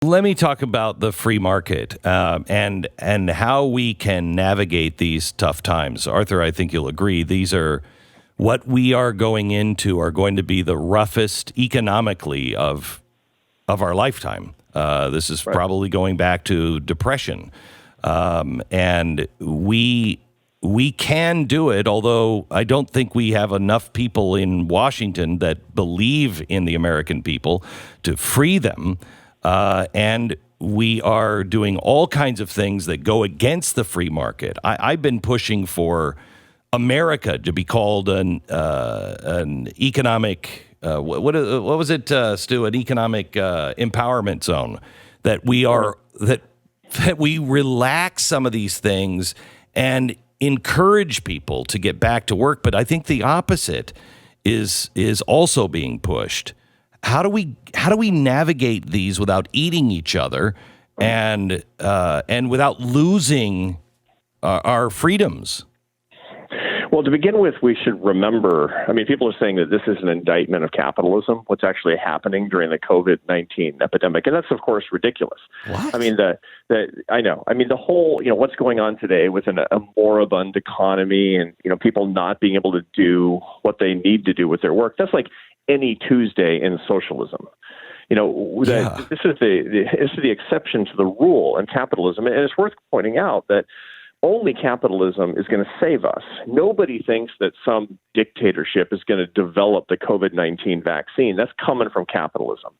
Let me talk about the free market and how we can navigate these tough times. Arthur, I think you'll agree. These are what we are going into are going to be the roughest economically of our lifetime. This is Right. probably going back to depression, and we can do it. Although I don't think we have enough people in Washington that believe in the American people to free them. And we are doing all kinds of things that go against the free market. I've been pushing for America to be called an economic what was it, Stu? An economic empowerment zone. That we are that we relax some of these things and encourage people to get back to work. But I think the opposite is also being pushed. How do we navigate these without eating each other and without losing our freedoms? Well, to begin with, we should remember, I mean, people are saying that this is an indictment of capitalism, what's actually happening during the COVID-19 epidemic. And that's, of course, ridiculous. What? I mean, I know. I mean, the whole, what's going on today with a moribund economy and, people not being able to do what they need to do with their work, that's like any Tuesday in socialism. This is the exception to the rule in capitalism. And it's worth pointing out that only capitalism is going to save us. Nobody thinks that some dictatorship is going to develop the COVID-19 vaccine. That's coming from capitalism.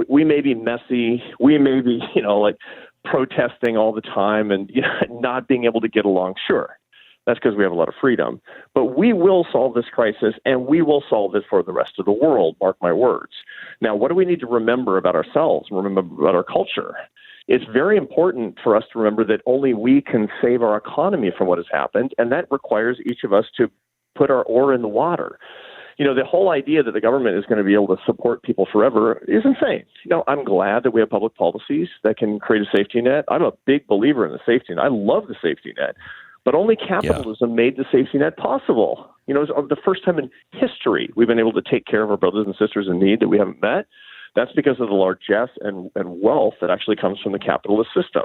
We may be messy. We may be, like protesting all the time and not being able to get along. Sure. That's because we have a lot of freedom. But we will solve this crisis, and we will solve it for the rest of the world, mark my words. Now, what do we need to remember about ourselves, remember about our culture? It's very important for us to remember that only we can save our economy from what has happened, and that requires each of us to put our oar in the water. The whole idea that the government is going to be able to support people forever is insane. I'm glad that we have public policies that can create a safety net. I'm a big believer in the safety net. I love the safety net. But only capitalism made the safety net possible. It's the first time in history we've been able to take care of our brothers and sisters in need that we haven't met. That's because of the largesse and wealth that actually comes from the capitalist system.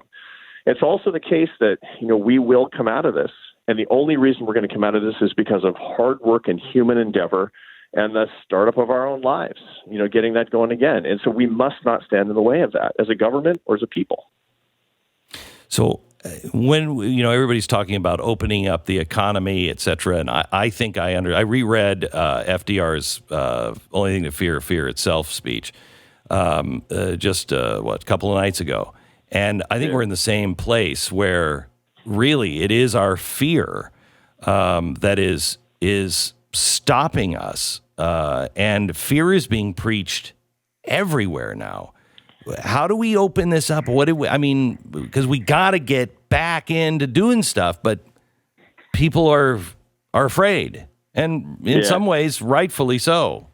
It's also the case that, we will come out of this. And the only reason we're going to come out of this is because of hard work and human endeavor and the startup of our own lives, getting that going again. And so we must not stand in the way of that as a government or as a people. So when, everybody's talking about opening up the economy, et cetera, and I think I reread FDR's Only Thing to Fear Itself speech just a couple of nights ago. And I think we're in the same place where really it is our fear that is stopping us. And fear is being preached everywhere now. How do we open this up? Because we got to get back into doing stuff, but people are afraid. And in some ways, rightfully so.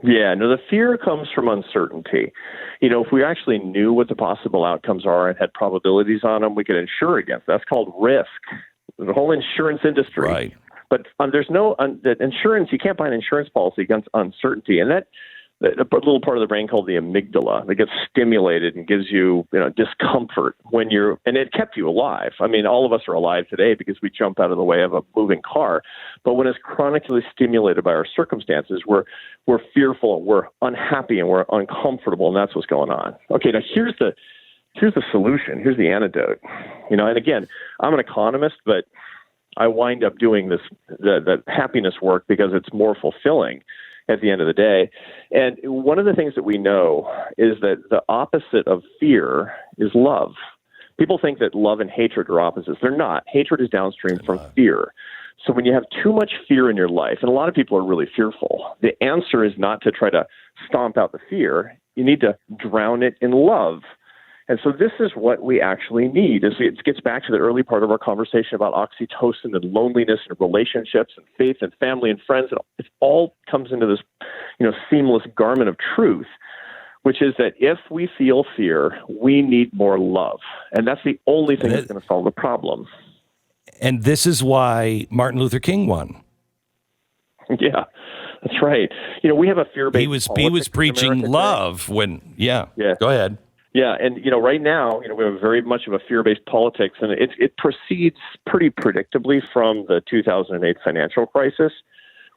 Yeah, no, the fear comes from uncertainty. If we actually knew what the possible outcomes are and had probabilities on them, we could insure against. That's called risk. The whole insurance industry. Right. But there's no insurance. You can't buy an insurance policy against uncertainty, and that a little part of the brain called the amygdala that gets stimulated and gives you, discomfort when and it kept you alive. I mean, all of us are alive today because we jump out of the way of a moving car. But when it's chronically stimulated by our circumstances, we're fearful and we're unhappy and we're uncomfortable, and that's what's going on. Okay, now here's the solution. Here's the antidote. And again, I'm an economist, but I wind up doing the happiness work because it's more fulfilling at the end of the day. And one of the things that we know is that the opposite of fear is love. People think that love and hatred are opposites. They're not. Hatred is downstream from fear. So when you have too much fear in your life, and a lot of people are really fearful, the answer is not to try to stomp out the fear. You need to drown it in love. And so this is what we actually need. It gets back to the early part of our conversation about oxytocin and loneliness and relationships and faith and family and friends. And it all comes into this, seamless garment of truth, which is that if we feel fear, we need more love. And that's the only thing that's going to solve the problem. And this is why Martin Luther King won. Yeah, that's right. We have a fear-based He was preaching love when, Go ahead. Yeah, and right now, we have very much of a fear-based politics, and it proceeds pretty predictably from the 2008 financial crisis,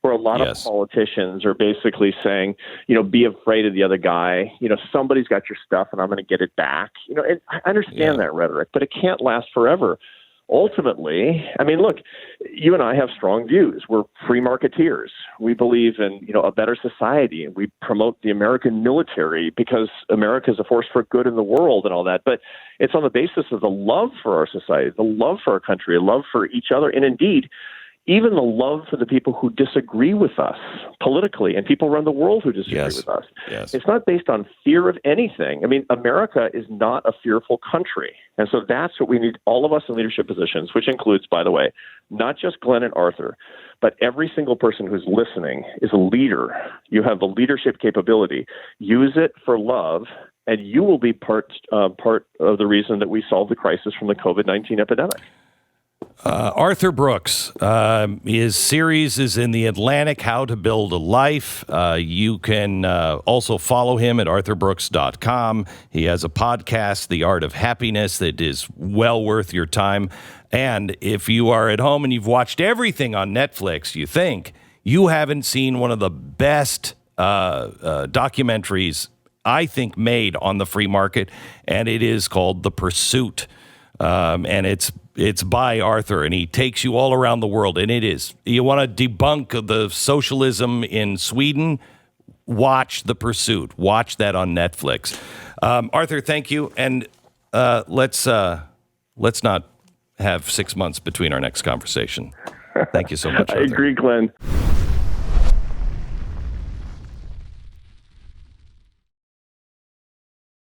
where a lot of politicians are basically saying, be afraid of the other guy. Somebody's got your stuff, and I'm going to get it back. And I understand that rhetoric, but it can't last forever. Ultimately, look, you and I have strong views. We're free marketeers. We believe in, a better society, and we promote the American military because America is a force for good in the world and all that. But it's on the basis of the love for our society, the love for our country, a love for each other, and indeed, even the love for the people who disagree with us politically and people around the world who disagree with us. Yes. It's not based on fear of anything. America is not a fearful country. And so that's what we need, all of us in leadership positions, which includes, by the way, not just Glenn and Arthur, but every single person who's listening is a leader. You have the leadership capability. Use it for love, and you will be part of the reason that we solve the crisis from the COVID-19 epidemic. Arthur Brooks, his series is in The Atlantic, How to Build a Life. You can also follow him at arthurbrooks.com. He has a podcast, The Art of Happiness, that is well worth your time. And if you are at home and you've watched everything on Netflix, you think you haven't seen one of the best documentaries, I think, made on the free market, and it is called The Pursuit. And it's by Arthur, and he takes you all around the world. And it is, you want to debunk the socialism in Sweden? Watch The Pursuit. Watch that on Netflix. Arthur, thank you. And let's not have 6 months between our next conversation. Thank you so much, Arthur. I agree, Glenn.